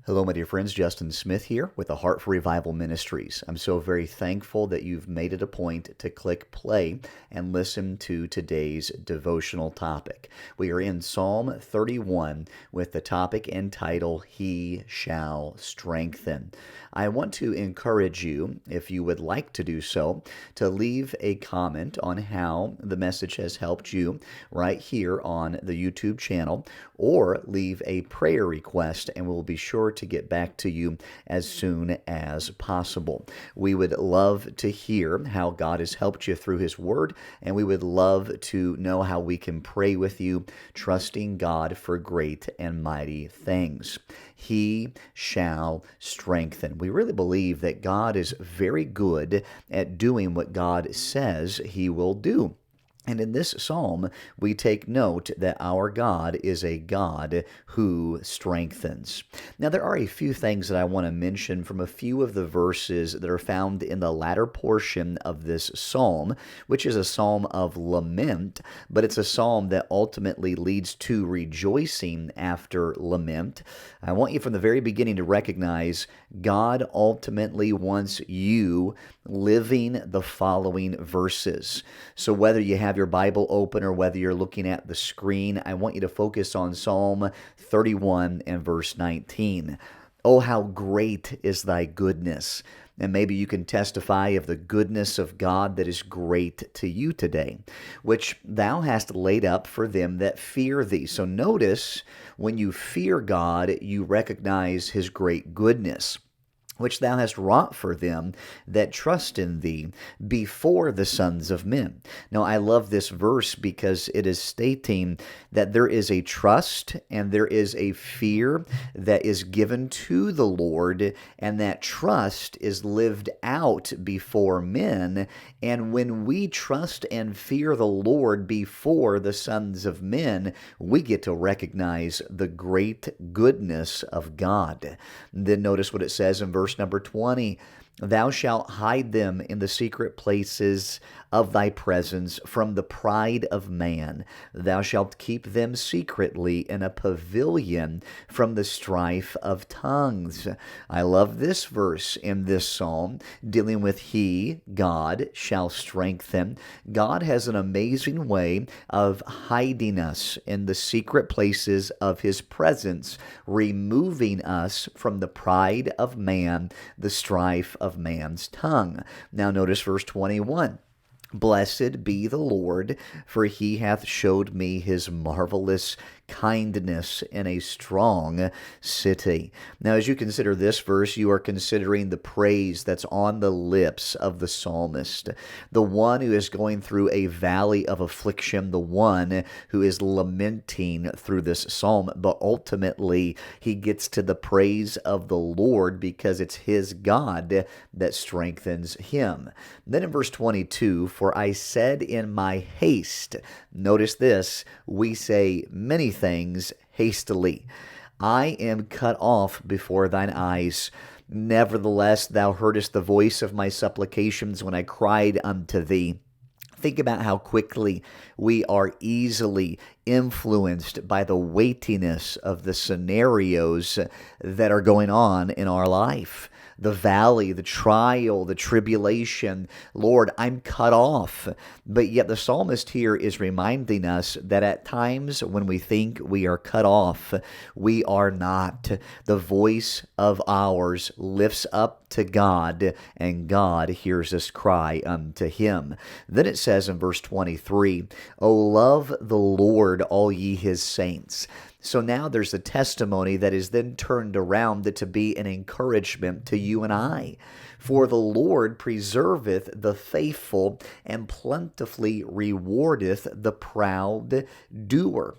Hello, my dear friends. Justyn Smith here with the Heart for Revival Ministries. I'm so very thankful that you've made it a point to click play and listen to today's devotional topic. We are in Psalm 31 with the topic and title, He Shall Strengthen. I want to encourage you, if you would like to do so, to leave a comment on how the message has helped you right here on the YouTube channel, or leave a prayer request, and we'll be sure to get back to you as soon as possible. We would love to hear how God has helped you through His Word, and we would love to know how we can pray with you, trusting God for great and mighty things. He shall strengthen. We really believe that God is very good at doing what God says He will do. And in this psalm, we take note that our God is a God who strengthens. Now, there are a few things that I want to mention from a few of the verses that are found in the latter portion of this psalm, which is a psalm of lament, but it's a psalm that ultimately leads to rejoicing after lament. I want you from the very beginning to recognize God ultimately wants you living the following verses. So whether you have your Bible open or whether you're looking at the screen, I want you to focus on Psalm 31 and verse 19. Oh, how great is thy goodness. And maybe you can testify of the goodness of God that is great to you today, which thou hast laid up for them that fear thee. So notice, when you fear God, you recognize His great goodness, which thou hast wrought for them that trust in thee before the sons of men. Now, I love this verse because it is stating that there is a trust and there is a fear that is given to the Lord, and that trust is lived out before men. And when we trust and fear the Lord before the sons of men, we get to recognize the great goodness of God. Then notice what it says in verse number 20. Thou shalt hide them in the secret places of thy presence from the pride of man. Thou shalt keep them secretly in a pavilion from the strife of tongues. I love this verse in this psalm dealing with He, God, shall strengthen. God has an amazing way of hiding us in the secret places of His presence, removing us from the pride of man, the strife of man's tongue. Now notice verse 21. Blessed be the Lord, for He hath showed me His marvelous kindness in a strong city. Now, as you consider this verse, you are considering the praise that's on the lips of the psalmist, the one who is going through a valley of affliction, the one who is lamenting through this psalm, but ultimately he gets to the praise of the Lord because it's his God that strengthens him. Then in verse 22, for I said in my haste, notice this, we say many things hastily. I am cut off before thine eyes. Nevertheless, thou heardest the voice of my supplications when I cried unto thee. Think about how quickly we are easily influenced by the weightiness of the scenarios that are going on in our life. The valley, the trial, the tribulation. Lord, I'm cut off. But yet the psalmist here is reminding us that at times when we think we are cut off, we are not. The voice of ours lifts up to God, and God hears us cry unto Him. Then it says in verse 23, O love the Lord, all ye His saints. So now there's a testimony that is then turned around to be an encouragement to you and I. For the Lord preserveth the faithful, and plentifully rewardeth the proud doer.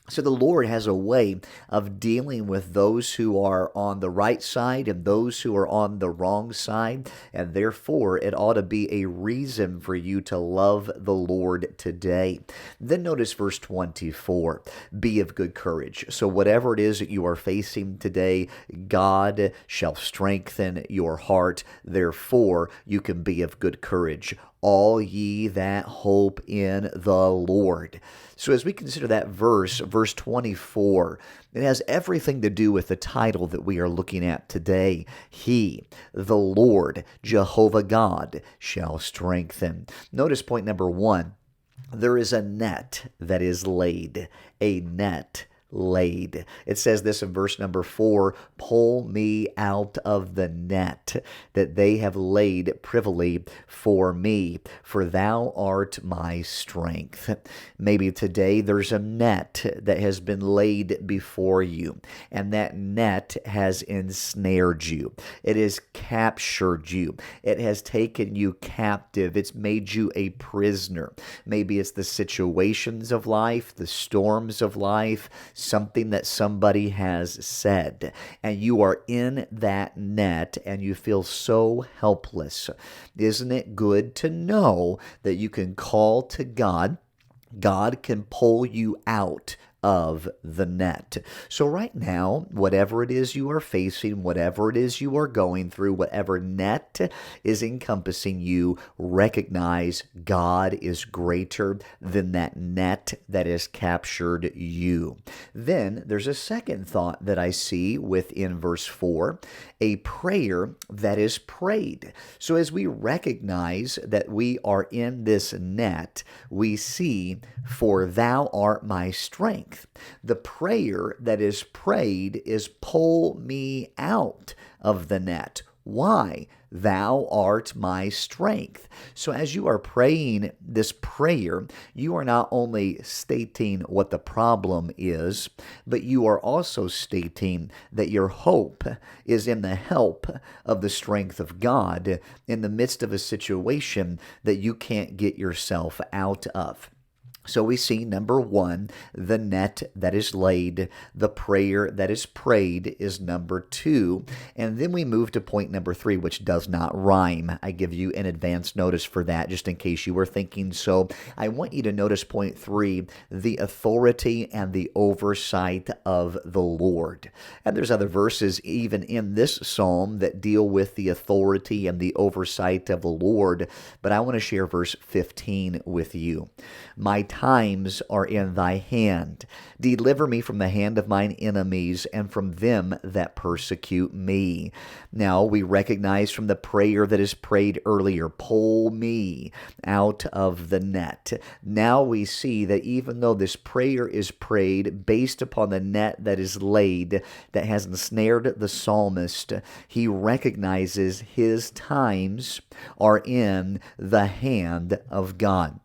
So the Lord has a way of dealing with those who are on the right side and those who are on the wrong side, and therefore it ought to be a reason for you to love the Lord today. Then notice verse 24, be of good courage. So whatever it is that you are facing today, God shall strengthen your heart. Therefore, you can be of good courage. all ye that hope in the Lord. So as we consider that verse 24, it has everything to do with the title that we are looking at today. He, the Lord, Jehovah God, shall strengthen. Notice point number 1. There is a net that is laid, a net laid. It says this in verse number 4, pull me out of the net that they have laid privily for me, for thou art my strength. Maybe today there's a net that has been laid before you, and that net has ensnared you. It has captured you. It has taken you captive. It's made you a prisoner. Maybe it's the situations of life, the storms of life, something that somebody has said, and you are in that net and you feel so helpless. Isn't it good to know that you can call to God? God can pull you out of the net. So right now, whatever it is you are facing, whatever it is you are going through, whatever net is encompassing you, recognize God is greater than that net that has captured you. Then there's a second thought that I see within verse 4, a prayer that is prayed. So as we recognize that we are in this net, we see, for thou art my strength. The prayer that is prayed is, pull me out of the net. Why? Thou art my strength. So as you are praying this prayer, you are not only stating what the problem is, but you are also stating that your hope is in the help of the strength of God in the midst of a situation that you can't get yourself out of. So we see, number 1, the net that is laid, the prayer that is prayed is number 2, and then we move to point number 3, which does not rhyme. I give you an advance notice for that, just in case you were thinking so. I want you to notice point 3, the authority and the oversight of the Lord. And there's other verses even in this psalm that deal with the authority and the oversight of the Lord, but I want to share verse 15 with you. My times are in thy hand. Deliver me from the hand of mine enemies and from them that persecute me. Now we recognize from the prayer that is prayed earlier, pull me out of the net. Now we see that even though this prayer is prayed based upon the net that is laid, that has ensnared the psalmist, he recognizes his times are in the hand of God.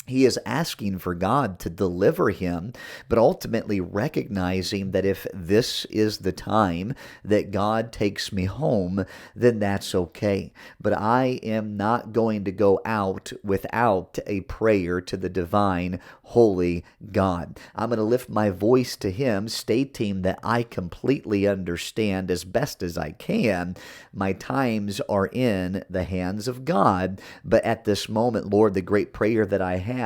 He is asking for God to deliver him, but ultimately recognizing that if this is the time that God takes me home, then that's okay. But I am not going to go out without a prayer to the divine, holy God. I'm going to lift my voice to him, stating that I completely understand as best as I can. My times are in the hands of God, but at this moment, Lord, the great prayer that I have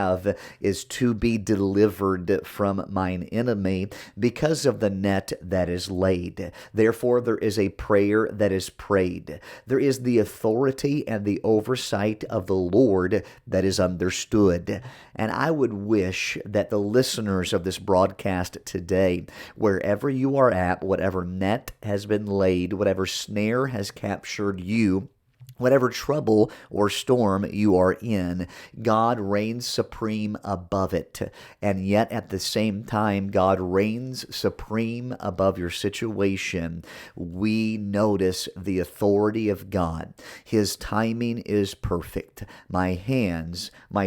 is to be delivered from mine enemy because of the net that is laid. Therefore, there is a prayer that is prayed. There is the authority and the oversight of the Lord that is understood. And I would wish that the listeners of this broadcast today, wherever you are at, whatever net has been laid, whatever snare has captured you, whatever trouble or storm you are in, God reigns supreme above it. And yet at the same time, God reigns supreme above your situation. We notice the authority of God. His timing is perfect. My times are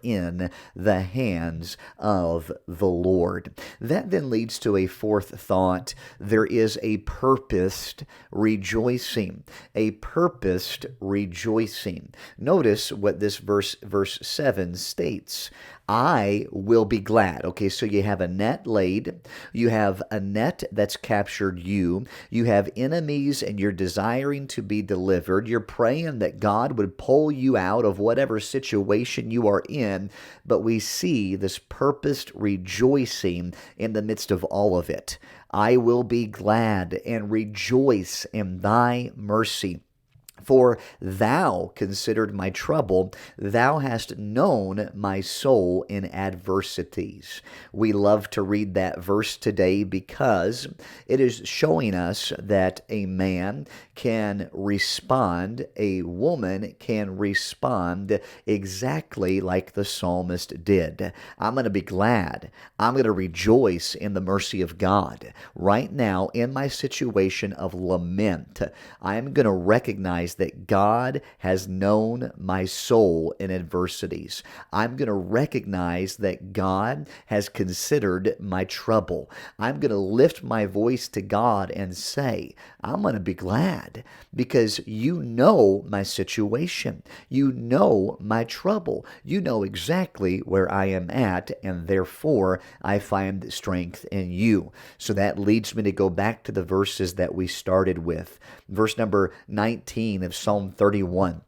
in the hands of the Lord. That then leads to a fourth thought. There is a purposed rejoicing, a purposed rejoicing. Notice what this verse 7 states. I will be glad. Okay, so you have a net laid, you have a net that's captured you, you have enemies and you're desiring to be delivered, you're praying that God would pull you out of whatever situation you are in, but we see this purposed rejoicing in the midst of all of it. I will be glad and rejoice in thy mercy, For thou considered my trouble, thou hast known my soul in adversities. We love to read that verse today because it is showing us that a man can respond, a woman can respond exactly like the psalmist did. I'm going to be glad. I'm going to rejoice in the mercy of God. Right now, in my situation of lament, I'm going to recognize that God has known my soul in adversities. I'm going to recognize that God has considered my trouble. I'm going to lift my voice to God and say, I'm going to be glad because you know my situation. You know my trouble. You know exactly where I am at, and therefore I find strength in you. So that leads me to go back to the verses that we started with. Verse number 19 of Psalm 31.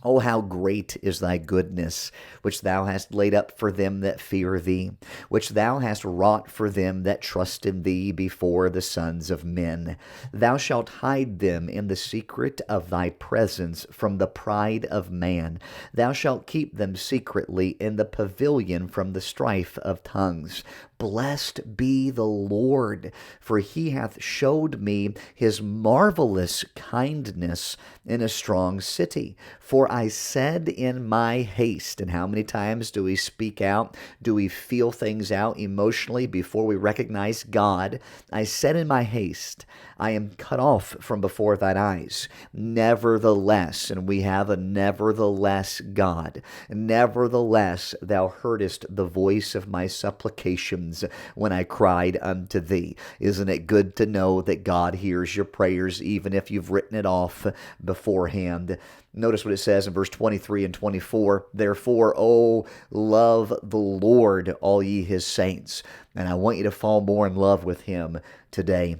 Oh, how great is thy goodness, which thou hast laid up for them that fear thee, which thou hast wrought for them that trust in thee before the sons of men. Thou shalt hide them in the secret of thy presence from the pride of man. Thou shalt keep them secretly in the pavilion from the strife of tongues. Blessed be the Lord, for he hath showed me his marvelous kindness in a strong city. For I said in my haste, and how many times do we speak out? Do we feel things out emotionally before we recognize God? I said in my haste, I am cut off from before thine eyes. Nevertheless, and we have a nevertheless God, nevertheless thou heardest the voice of my supplications when I cried unto thee. Isn't it good to know that God hears your prayers even if you've written it off beforehand? Notice what it says in verse 23 and 24. Therefore, oh, love the Lord, all ye his saints. And I want you to fall more in love with him today.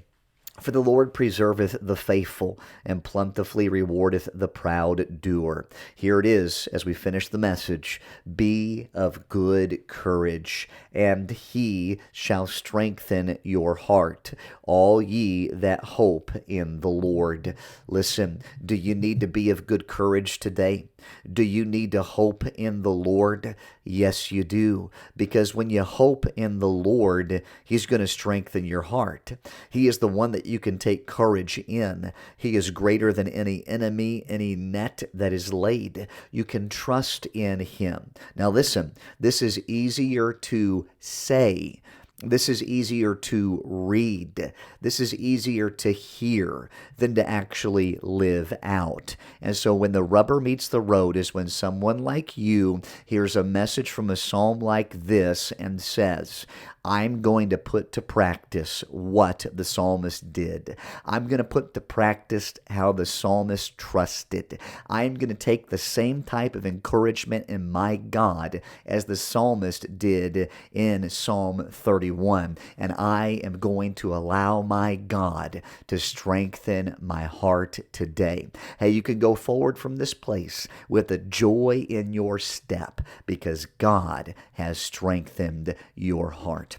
For the Lord preserveth the faithful, and plentifully rewardeth the proud doer. Here it is as we finish the message. Be of good courage, and he shall strengthen your heart, all ye that hope in the Lord. Listen, do you need to be of good courage today? Do you need to hope in the Lord? Yes, you do. Because when you hope in the Lord, he's going to strengthen your heart. He is the one that you can take courage in. He is greater than any enemy, any net that is laid. You can trust in him. Now listen, this is easier to say. This is easier to read. This is easier to hear than to actually live out. And so when the rubber meets the road is when someone like you hears a message from a psalm like this and says, I'm going to put to practice what the psalmist did. I'm going to put to practice how the psalmist trusted. I'm going to take the same type of encouragement in my God as the psalmist did in Psalm 31. And I am going to allow my God to strengthen my heart today. Hey, you can go forward from this place with a joy in your step because God has strengthened your heart.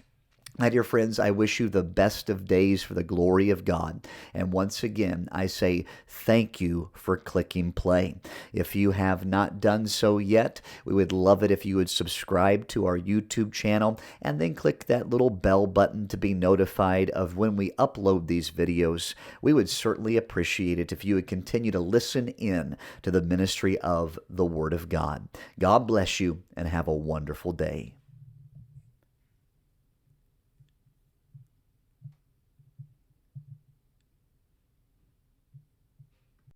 My dear friends, I wish you the best of days for the glory of God. And once again, I say thank you for clicking play. If you have not done so yet, we would love it if you would subscribe to our YouTube channel and then click that little bell button to be notified of when we upload these videos. We would certainly appreciate it if you would continue to listen in to the ministry of the Word of God. God bless you and have a wonderful day.